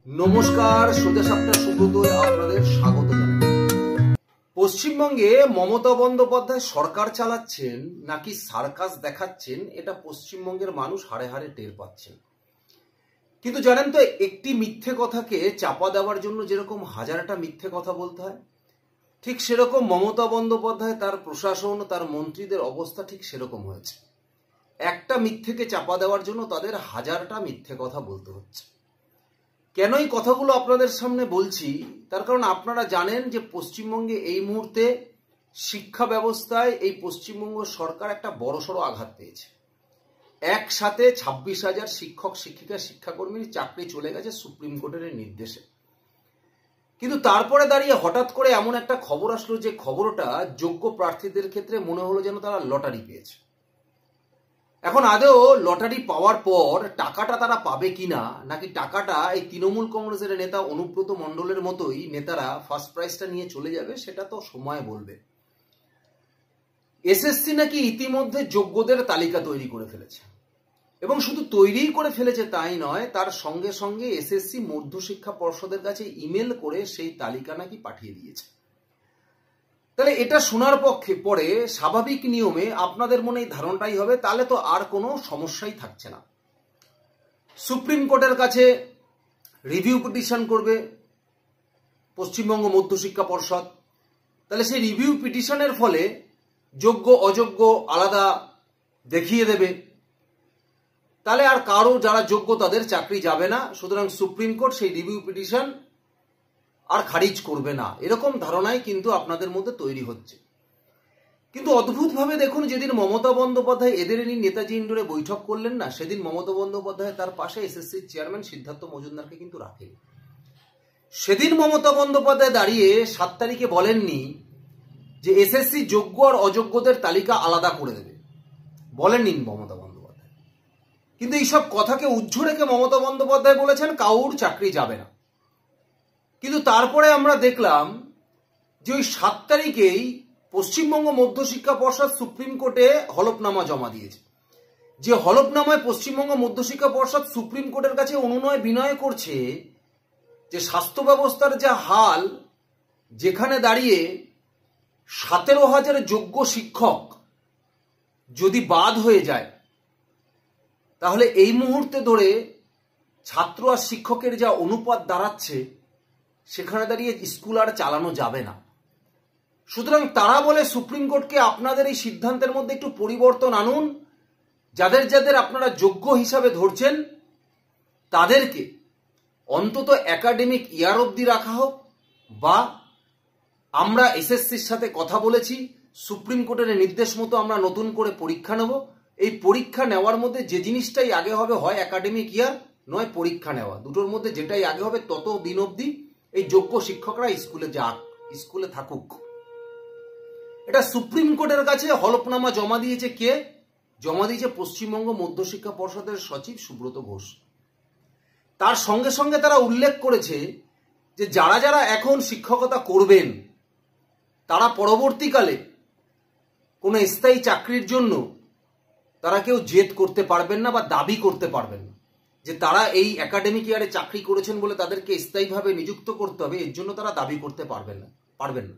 নমস্কার, সোজা সাপটা সুব্রতয় আপনাদের স্বাগত জানাই। পশ্চিমবঙ্গে মমতা বন্দ্যোপাধ্যায় সরকার চালাচ্ছেন নাকি সার্কাস দেখাচ্ছেন, এটা পশ্চিমবঙ্গের মানুষ হাড়ে হাড়ে টের পাচ্ছেন। কিন্তু জানেন তো, একটি মিথ্যে কথাকে চাপা দেওয়ার জন্য যেরকম হাজারটা মিথ্যে কথা বলতে হয়, ঠিক সেরকম মমতা বন্দ্যোপাধ্যায়, তার প্রশাসন, তার মন্ত্রীদের অবস্থা ঠিক সেরকম হয়েছে। একটা মিথ্যেকে চাপা দেওয়ার জন্য তাদের হাজারটা মিথ্যে কথা বলতে হচ্ছে। কেন এই কথাগুলো আপনাদের সামনে বলছি, তার কারণ আপনারা জানেন যে পশ্চিমবঙ্গে এই মুহূর্তে শিক্ষা ব্যবস্থায় এই পশ্চিমবঙ্গ সরকার একটা বড়সড় আঘাত পেয়েছে। একসাথে 26,000 শিক্ষক শিক্ষিকা শিক্ষাকর্মীর চাকরি চলে গেছে সুপ্রিম কোর্টের নির্দেশে। কিন্তু তারপরে দাঁড়িয়ে হঠাৎ করে এমন একটা খবর আসলো, যে খবরটা যোগ্য প্রার্থীদের ক্ষেত্রে মনে হলো যেন তারা লটারি পেয়েছে। এখন আদৌ লটারি পাওয়ার পর টাকাটা তারা পাবে কিনা, নাকি টাকাটা এই তৃণমূল কংগ্রেসের নেতা অনুব্রত মণ্ডলের মতোই নেতারা ফার্স্ট প্রাইজটা নিয়ে চলে যাবে, সেটা তো সময় বলবে। এসএসসি নাকি ইতিমধ্যে যোগ্যদের তালিকা তৈরি করে ফেলেছে, এবং শুধু তৈরিই করে ফেলেছে তাই নয়, তার সঙ্গে সঙ্গে এসএসসি মধ্যশিক্ষা পর্ষদের কাছে ইমেল করে সেই তালিকা নাকি পাঠিয়ে দিয়েছে। তাহলে এটা শোনার পরে স্বাভাবিক নিয়মে আপনাদের মনে এই ধারণাটাই হবে, তাহলে তো আর কোনো সমস্যাই থাকছে না। সুপ্রিম কোর্টের কাছে রিভিউ পিটিশন করবে পশ্চিমবঙ্গ মধ্যশিক্ষা পর্ষদ, তাহলে সেই রিভিউ পিটিশনের ফলে যোগ্য অযোগ্য আলাদা দেখিয়ে দেবে, তাহলে আর কারো যারা যোগ্য তাদের চাকরি যাবে না। সুতরাং সুপ্রিম কোর্ট সেই রিভিউ পিটিশন আর খারিজ করবে না, এরকম ধারণাই কিন্তু আপনাদের মধ্যে তৈরি হচ্ছে। কিন্তু অদ্ভুতভাবে দেখুন, যেদিন মমতা বন্দ্যোপাধ্যায় এদের নিয়ে নেতাজি ইন্ডোরে বৈঠক করলেন না, সেদিন মমতা বন্দ্যোপাধ্যায় তার পাশে এসএসসির চেয়ারম্যান সিদ্ধার্থ মজুমদারকে কিন্তু রাখেন। সেদিন মমতা বন্দ্যোপাধ্যায় দাঁড়িয়ে 7 তারিখে বলেননি যে এসএসসি যোগ্য আর অযোগ্যদের তালিকা আলাদা করে দেবে, বলেননি মমতা বন্দ্যোপাধ্যায়। কিন্তু এইসব কথাকে উজ্জ্ব রেখে মমতা বন্দ্যোপাধ্যায় বলেছেন কাউর চাকরি যাবে না। কিন্তু তারপরে আমরা দেখলাম যে ওই 7 তারিখেই পশ্চিমবঙ্গ মধ্যশিক্ষা পর্ষদ সুপ্রিম কোর্টে হলফনামা জমা দিয়েছে, যে হলফনামায় পশ্চিমবঙ্গ মধ্যশিক্ষা পর্ষদ সুপ্রিম কোর্টের কাছে অনুনয় বিনয় করছে যে স্বাস্থ্য ব্যবস্থার যা হাল, যেখানে দাঁড়িয়ে 17,000 যোগ্য শিক্ষক যদি বাদ হয়ে যায়, তাহলে এই মুহূর্তে ধরে ছাত্র আর শিক্ষকের যা অনুপাত দাঁড়াচ্ছে, সেখানে দাঁড়িয়ে স্কুল আর চালানো যাবে না। সুতরাং তারা বলে সুপ্রিম কোর্টকে, আপনাদের এই সিদ্ধান্তের মধ্যে একটু পরিবর্তন আনুন, যাদের যাদের আপনারা যোগ্য হিসাবে ধরছেন তাদেরকে অন্তত একাডেমিক ইয়ার অবধি রাখা হোক, বা আমরা এসএসসির সাথে কথা বলেছি, সুপ্রিম কোর্টের নির্দেশ মতো আমরা নতুন করে পরীক্ষা নেব। এই পরীক্ষা নেওয়ার মধ্যে যে জিনিসটাই আগে হবে, হয় একাডেমিক ইয়ার নয় পরীক্ষা নেওয়া, দুটোর মধ্যে যেটাই আগে হবে তত দিন অবধি এই যোগ্য শিক্ষকরা স্কুলে যাক, স্কুলে থাকুক। এটা সুপ্রিম কোর্টের কাছে হলফনামা জমা দিয়েছে কে? জমা দিয়েছে পশ্চিমবঙ্গ মধ্যশিক্ষা পর্ষদের সচিব সুব্রত ঘোষ। তার সঙ্গে সঙ্গে তারা উল্লেখ করেছে যে যারা যারা এখন শিক্ষকতা করবেন, তারা পরবর্তীকালে কোনো স্থায়ী চাকরির জন্য তারা কেউ জেদ করতে পারবেন না বা দাবি করতে পারবেন না যে তারা এই একাডেমিক ইয়ারে চাকরি করেছেন বলে তাদেরকে স্থায়ীভাবে নিযুক্ত করতে হবে, এর জন্য তারা দাবি করতে পারবেন না।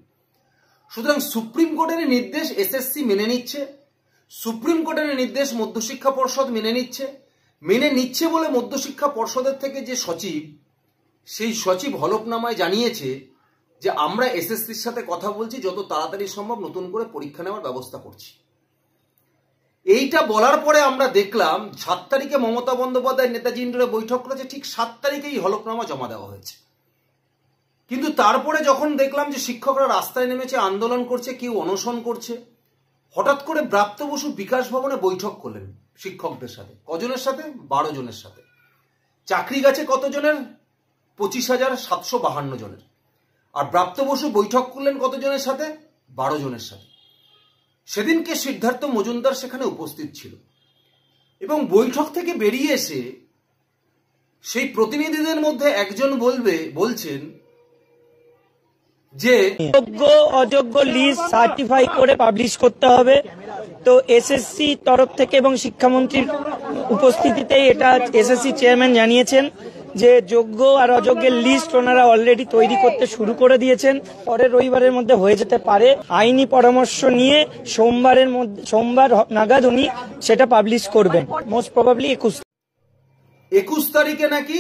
সুতরাং সুপ্রিম কোর্টের নির্দেশ এসএসসি মেনে নিচ্ছে, সুপ্রিম কোর্টের নির্দেশ মধ্যশিক্ষা পর্ষদ মেনে নিচ্ছে বলে মধ্যশিক্ষা পর্ষদের থেকে যে সচিব, সেই সচিব হলফনামায় জানিয়েছে যে আমরা এসএসসির সাথে কথা বলছি, যত তাড়াতাড়ি সম্ভব নতুন করে পরীক্ষা নেওয়ার ব্যবস্থা করছি। এইটা বলার পরে আমরা দেখলাম 7 তারিখে মমতা বন্দ্যোপাধ্যায় নেতাজি ইন্ডোরে বৈঠক করেছে, ঠিক 7 তারিখেই হলফনামা জমা দেওয়া হয়েছে। কিন্তু তারপরে যখন দেখলাম যে শিক্ষকরা রাস্তায় নেমেছে, আন্দোলন করছে, কেউ অনশন করছে, হঠাৎ করে ব্রাত্য বসু বিকাশ ভবনে বৈঠক করলেন শিক্ষকদের সাথে। কজনের সাথে? 12 জনের সাথে। চাকরি গেছে কতজনের? 25,752 জনের। আর ব্রাত্য বসু বৈঠক করলেন কতজনের সাথে? 12 জনের সাথে। সেদিনকে সিদ্ধার্থ মজুমদার সেখানে উপস্থিত ছিল, এবং বৈঠক থেকে বেরিয়ে এসে সেই প্রতিনিধিদের মধ্যে একজন বলছেন যে যোগ্য অযোগ্য লিস্ট সার্টিফাই করে পাবলিশ করতে হবে। তো এসএসসি তরফ থেকে এবং শিক্ষামন্ত্রীর উপস্থিতিতে এটা এসএসসি চেয়ারম্যান জানিয়েছেন যে যোগ্য আর অযোগ্যের লিস্ট ওনারা অলরেডি তৈরি করতে শুরু করে দিয়েছেন। পরের রবিবারের মধ্যে হয়ে যেতে পারে। আইনি পরামর্শ নিয়ে সোমবার নাগাদ উনি সেটা পাবলিশ করবেন, মোস্ট প্রবাবলি 21 তারিখে নাকি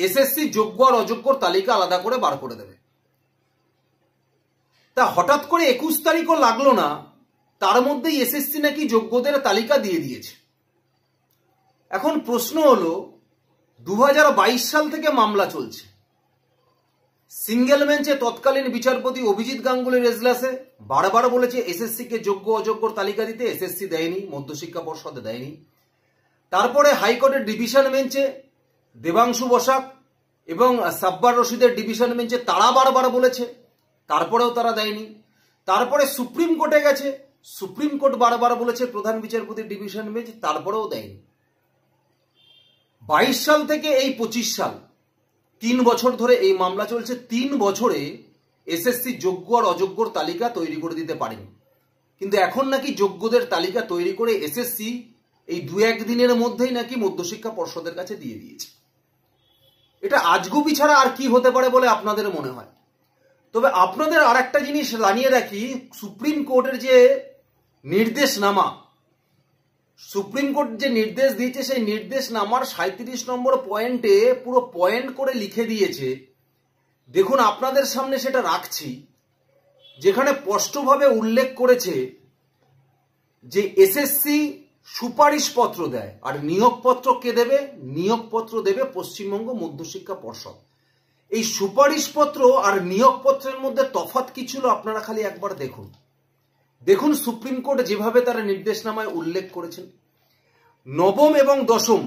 এসএসসি যোগ্য আর অযোগ্যর তালিকা আলাদা করে বার করে দেবে। তা হঠাৎ করে 21 তারিখও লাগলো না, তার মধ্যেই এসএসসি নাকি যোগ্যদের তালিকা দিয়ে দিয়েছে। এখন প্রশ্ন হলো, 2022 সাল থেকে মামলা চলছে। সিঙ্গেল বেঞ্চে তৎকালীন বিচারপতি অভিজিৎ গাঙ্গুলির এজলাসে বারবার বলেছে এসএসসি কে যোগ্য অযোগ্যর তালিকা দিতে, এসএসসি দেয়নি, মধ্যশিক্ষা পর্ষদে দেয়নি। তারপরে হাইকোর্টের ডিভিশন বেঞ্চে দেবাংশু বসাক এবং সাব্বার রশিদের ডিভিশন বেঞ্চে তারা বারবার বলেছে, তারপরেও তারা দেয়নি। তারপরে সুপ্রিম কোর্টে গেছে, সুপ্রিম কোর্ট বারবার বলেছে প্রধান বিচারপতির ডিভিশন বেঞ্চ, তারপরেও দেয়নি। 22 সাল থেকে এই 25 সাল 3 বছর ধরে এই মামলা চলছে। 3 বছরে এসএসসি যোগ্য আর অযোগ্যর তালিকা তৈরি করে দিতে পারেনি। কিন্তু এখন নাকি যোগ্যদের তালিকা তৈরি করে এসএসসি এই 2-1 দিনের মধ্যেই নাকি মধ্যশিক্ষা পর্ষদের কাছে দিয়ে দিয়েছে। এটা আজগুবি ছাড়া আর কি হতে পারে বলে আপনাদের মনে হয়? তবে আপনাদের আর একটা জিনিস জানিয়ে রাখি, সুপ্রিম কোর্টের যে নির্দেশনামা, সুপ্রিম কোর্ট যে নির্দেশ দিয়েছে সেই নির্দেশনামার 37 নম্বর পয়েন্টে পুরো পয়েন্ট করে লিখে দিয়েছে। দেখুন, আপনাদের সামনে সেটা রাখছি, যেখানে স্পষ্টভাবে উল্লেখ করেছে যে এসএসসি সুপারিশপত্র দেয়, আর নিয়োগপত্র কে দেবে? নিয়োগপত্র দেবে পশ্চিমবঙ্গ মধ্যশিক্ষা পর্ষদ। এই সুপারিশপত্র আর নিয়োগপত্রের মধ্যে তফাৎ কি ছিল আপনারা খালি একবার দেখুন। দেখুন সুপ্রিম কোর্ট যেভাবে তারা নির্দেশনামায় উল্লেখ করেছেন, 9ম এবং 10ম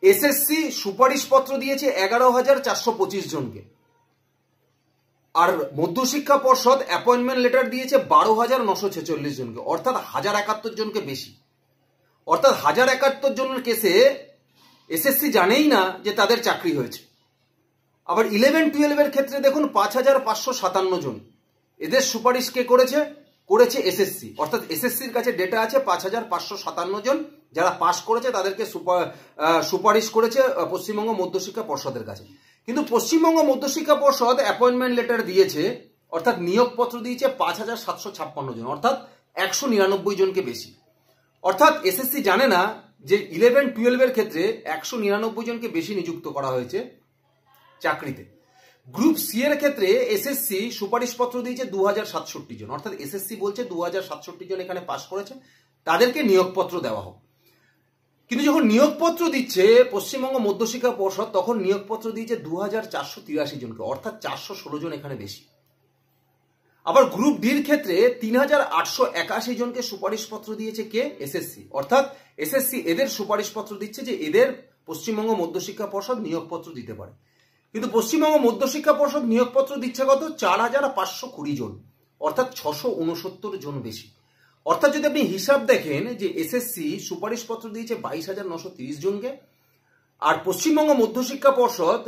এসএসসি সুপারিশপত্র দিয়েছে 11,425 জনকে, আর মধ্যশিক্ষা পর্ষদ অ্যাপয়েন্টমেন্ট লেটার দিয়েছে 12,946 জনকে, অর্থাৎ 1071 জনকে বেশি। অর্থাৎ 1071 জনের কেসে এসএসসি জানেই না যে তাদের চাকরি হয়েছে। আবার 11-12 এর ক্ষেত্রে দেখুন 5,557 জন, এদের সুপারিশ কে করেছে? করেছে এসএসসি। অর্থাৎ এসএসসির কাছে ডেটা আছে 5,557 জন যারা পাস করেছে তাদেরকে সুপারিশ করেছে পশ্চিমবঙ্গ মধ্যশিক্ষা পর্ষদের কাছে। কিন্তু পশ্চিমবঙ্গ মধ্যশিক্ষা পর্ষদ অ্যাপয়েন্টমেন্ট লেটার দিয়েছে, অর্থাৎ নিয়োগপত্র দিয়েছে 5,756 জন, অর্থাৎ 199 জনকে বেশি। অর্থাৎ এসএসসি জানে না যে 11-12 এর ক্ষেত্রে 199 জনকে বেশি নিযুক্ত করা হয়েছে চাকরিতে। গ্রুপ সি এর ক্ষেত্রে এসএসসি সুপারিশপত্র দিয়েছে 2,067 জন, অর্থাৎ এসএসসি বলছে 2,067 জন এখানে পাস করেছে, তাদেরকে নিয়োগপত্র দেওয়া হোক। কিন্তু যখন নিয়োগপত্র দিচ্ছে পশ্চিমবঙ্গ মধ্যশিক্ষা পর্ষদ, তখন নিয়োগপত্র দিয়েছে 2,483 জনকে, অর্থাৎ 416 জন এখানে বেশি। আবার গ্রুপ ডির ক্ষেত্রে 3,881 জনকে সুপারিশপত্র দিয়েছে কে? এসএসসি। অর্থাৎ এসএসসি এদের সুপারিশপত্র দিচ্ছে যে এদের পশ্চিমবঙ্গ মধ্যশিক্ষা পর্ষদ নিয়োগপত্র দিতে পারে। কিন্তু পশ্চিমবঙ্গ মধ্যশিক্ষা পর্ষদ নিয়োগপত্র দিচ্ছে কত? 4,520 জন, অর্থাৎ 669 জন বেশি। অর্থাৎ যদি আপনি হিসাব দেখেন যে এসএসসি সুপারিশপত্র দিয়েছে 22,930 জনকে, আর পশ্চিমবঙ্গ মধ্যশিক্ষা পর্ষদ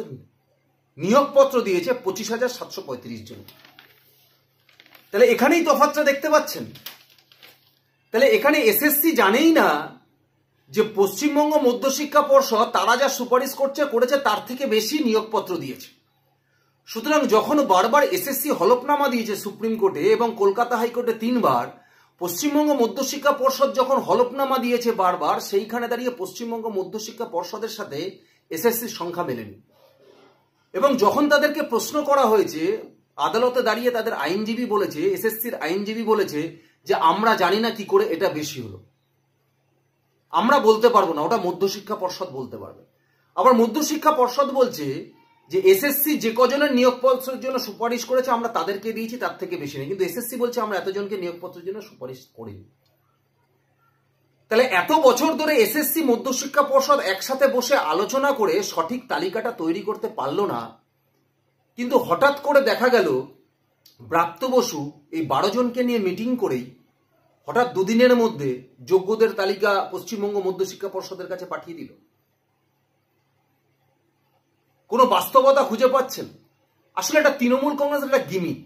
নিয়োগপত্র দিয়েছে 25,735 জন। তাহলে এখানেই তফাৎটা দেখতে পাচ্ছেন। তাহলে এখানে এসএসসি জানেই না যে পশ্চিমবঙ্গ মধ্যশিক্ষা পর্ষদ তারা যা সুপারিশ করেছে তার থেকে বেশি নিয়োগপত্র দিয়েছে। সুতরাং যখন বারবার এসএসসি হলফনামা দিয়েছে সুপ্রিম কোর্টে এবং কলকাতা হাইকোর্টে 3 বার, পশ্চিমবঙ্গ মধ্যশিক্ষা পর্ষদ যখন হলফনামা দিয়েছে বারবার, সেইখানে দাঁড়িয়ে পশ্চিমবঙ্গ মধ্যশিক্ষা পর্ষদের সাথে এসএসসির সংখ্যা মেলেনি। এবং যখন তাদেরকে প্রশ্ন করা হয়েছে আদালতে দাঁড়িয়ে, তাদের আইনজীবী বলেছে, এসএসসির আইনজীবী বলেছে যে আমরা জানি না কি করে এটা বেশি হলো, আমরা বলতে পারবো না, ওটা মধ্যশিক্ষা পর্ষদ বলতে পারবে। আবার মধ্যশিক্ষা পর্ষদ বলছে যে এসএসসি যে কজনের নিয়োগপত্রের জন্য সুপারিশ করেছে আমরা তাদেরকে দিয়েছি, তার থেকে বেশি নেই। কিন্তু এসএসসি বলছে আমরা এতজনকে নিয়োগপত্রের জন্য সুপারিশ করিনি। তাহলে এত বছর ধরে এসএসসি মধ্যশিক্ষা পর্ষদ একসাথে বসে আলোচনা করে সঠিক তালিকাটা তৈরি করতে পারলো না। কিন্তু হঠাৎ করে দেখা গেল ব্রাত্য বসু এই 12 জনকে নিয়ে মিটিং করেই হঠাৎ 2 দিনের মধ্যে যোগ্যদের তালিকা পশ্চিমবঙ্গ মধ্যশিক্ষা পর্ষদের কাছে পাঠিয়ে দিল। কোনো বাস্তবতা খুঁজে পাচ্ছেন? আসলে এটা তৃণমূল কংগ্রেসের একটা গিমিক।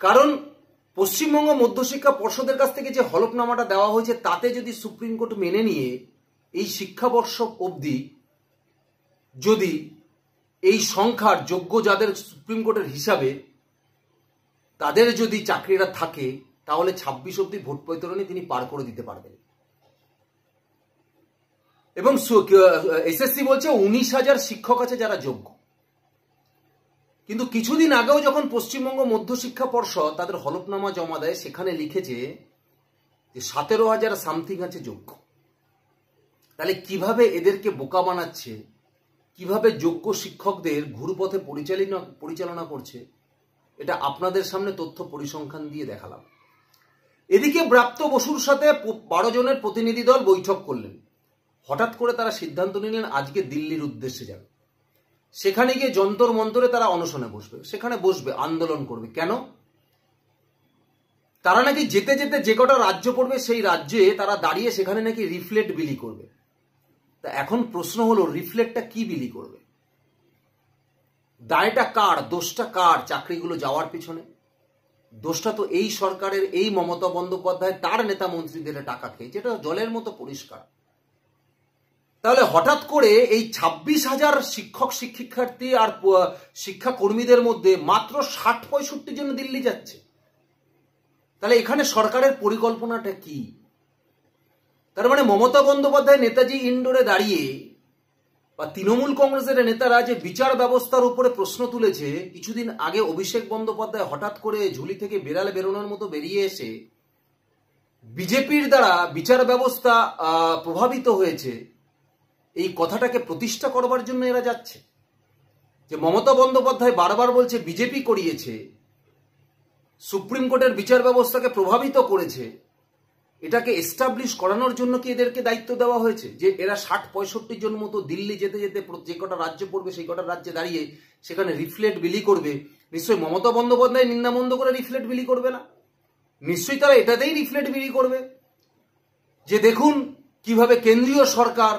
কারণ পশ্চিমবঙ্গ মধ্যশিক্ষা পর্ষদের কাছ থেকে যে হলফনামাটা দেওয়া হয়েছে তাতে যদি সুপ্রিম কোর্ট মেনে নিয়ে এই শিক্ষাবর্ষ অবধি যদি এই সংখ্যার যোগ্য যাদের সুপ্রিম কোর্টের হিসাবে তাদের যদি চাকরিরা থাকে, তাহলে 26 অব্দি ভোট বৈতরণী তিনি পার করে দিতে পারবেন। এবং এসএসসি বলছে 19,000 শিক্ষক আছে যারা যোগ্য। কিন্তু কিছুদিন আগেও যখন পশ্চিমবঙ্গ মধ্যশিক্ষা পর্ষদ তাদের হলফনামা জমা দেয়, সেখানে লিখেছে যে 17,000 সামথিং আছে যোগ্য। তাহলে কিভাবে এদেরকে বোকা বানাচ্ছে, কিভাবে যোগ্য শিক্ষকদের ঘুরপথে পরিচালনা করছে, এটা আপনাদের সামনে তথ্য পরিসংখ্যান দিয়ে দেখালাম। এদিকে ব্রাত্য বসুর সাথে 12 জনের প্রতিনিধি দল বৈঠক করলেন। হঠাৎ করে তারা সিদ্ধান্ত নিলেন আজকে দিল্লির উদ্দেশ্যে যাবে। সেখানে গিয়ে যন্তর মন্তরে তারা অনশনে বসবে, সেখানে বসবে, আন্দোলন করবে। কেন? তারা নাকি যেতে যেতে যে কটা রাজ্য পড়বে সেই রাজ্যে তারা দাঁড়িয়ে সেখানে নাকি রিফ্লেক্ট বিলি করবে। তা এখন প্রশ্ন হলো, রিফ্লেক্টটা কি বিলি করবে? দায়টা কার, দোষটা কার চাকরিগুলো যাওয়ার পিছনে? দোষটা তো এই সরকারের, এই মমতা বন্দ্যোপাধ্যায় তার নেতা মন্ত্রীদের টাকা খেয়ে, যেটা জলের মতো পরিষ্কার। তাহলে হঠাৎ করে এই 26,000 শিক্ষক শিক্ষার্থী আর শিক্ষাকর্মীদের মধ্যে মাত্র 60-65 জন দিল্লি যাচ্ছে। তাহলে এখানে সরকারের পরিকল্পনাটা কি? তার মানে মমতা বন্দ্যোপাধ্যায় নেতাজি ইন্ডোরে দাঁড়িয়ে বা তৃণমূল কংগ্রেসের নেতারা যে বিচার ব্যবস্থার উপরে প্রশ্ন তুলেছে, কিছুদিন আগে অভিষেক বন্দ্যোপাধ্যায় হঠাৎ করে ঝুলি থেকে বেড়ালে বেরোনোর মতো বেরিয়ে এসে বিজেপির দ্বারা বিচার ব্যবস্থা প্রভাবিত হয়েছে, এই কথাটাকে প্রতিষ্ঠা করবার জন্য এরা যাচ্ছে। যে মমতা বন্দ্যোপাধ্যায় বারবার বলছে বিজেপি করিয়েছে, সুপ্রিম কোর্টের বিচার ব্যবস্থাকে প্রভাবিত করেছে, এটাকে এস্টাবলিশ করানোর জন্য কি এদেরকে দায়িত্ব দেওয়া হয়েছে? যে এরা 60-65 জন মতো দিল্লি যেতে যেতে যে কটা রাজ্য পড়বে সেই কটা রাজ্যে দাঁড়িয়ে সেখানে রিফ্লেক্ট বিলি করবে। নিশ্চয়ই মমতা বন্দ্যোপাধ্যায় নিন্দামন্দ করে রিফ্লেক্ট বিলি করবে না, নিশ্চয়ই তারা এটাতেই রিফ্লেক্ট বিলি করবে যে দেখুন কিভাবে কেন্দ্রীয় সরকার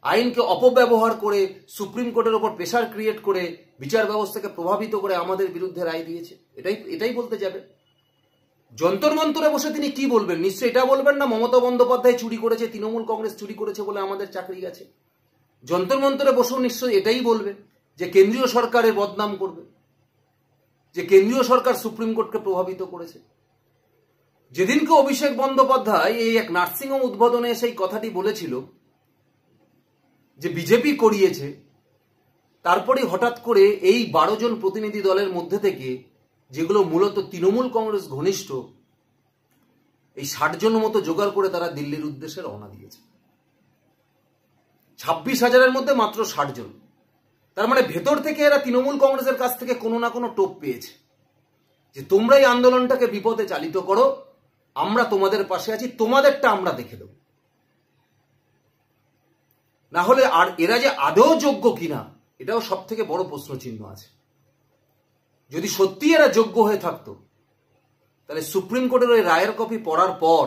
আইনকে অপব্যবহার করে সুপ্রিম কোর্টের ওপর প্রেসার ক্রিয়েট করে বিচার ব্যবস্থাকে প্রভাবিত করে আমাদের বিরুদ্ধে রায় দিয়েছে। এটাই বলতে যাবে। যন্তর মন্তরে বসে তিনি কি বলবেন? নিশ্চয়ই এটা বলবেন না মমতা বন্দ্যোপাধ্যায় চুরি করেছে, তৃণমূল কংগ্রেস চুরি করেছে বলে আমাদের চাকরি গেছে। যন্তর মন্তরে বসেও নিশ্চয়ই এটাই বলবে যে কেন্দ্রীয় সরকারের বদনাম করবে, যে কেন্দ্রীয় সরকার সুপ্রিম কোর্টকে প্রভাবিত করেছে। যেদিনকে অভিষেক বন্দ্যোপাধ্যায় এই এক নার্সিংহোম উদ্বোধনে সেই কথাটি বলেছিল যে বিজেপি করিয়েছে, তারপরে হঠাৎ করে এই 12 জন প্রতিনিধি দলের মধ্যে থেকে, যেগুলো মূলত তৃণমূল কংগ্রেস ঘনিষ্ঠ, এই 60 জন মতো জোগাড় করে তারা দিল্লির উদ্দেশ্যে রওনা দিয়েছে। 26,000-এর মধ্যে মাত্র 60 জন। তার মানে ভেতর থেকে এরা তৃণমূল কংগ্রেসের কাছ থেকে কোনো না কোনো টোপ পেয়েছে যে তোমরা এই আন্দোলনটাকে বিপদে চালিত করো, আমরা তোমাদের পাশে আছি, তোমাদেরটা আমরা দেখে দেব। না হলে আর এরা যে আদৌ যোগ্য কিনা এটাও সব থেকে বড় প্রশ্ন চিহ্ন আছে। যদি সত্যি এরা যোগ্য হয়ে থাকতো, তাহলে সুপ্রিম কোর্টের ওই রায়ের কপি পড়ার পর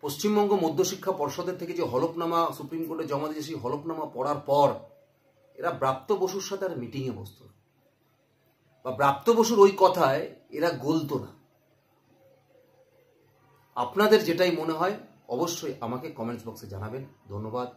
পশ্চিমবঙ্গ মধ্যশিক্ষা পর্ষদের থেকে যে হলফনামা সুপ্রিম কোর্টে জমা দিয়েছে, সেই হলফনামা পড়ার পর এরা ব্রাত্য বসুর সাথে আর মিটিংয়ে বসত না, বা ব্রাত্য বসুর ওই কথায় এরা গলতো না। আপনাদের যেটাই মনে হয় অবশ্যই আমাকে কমেন্টস বক্সে জানাবেন। ধন্যবাদ।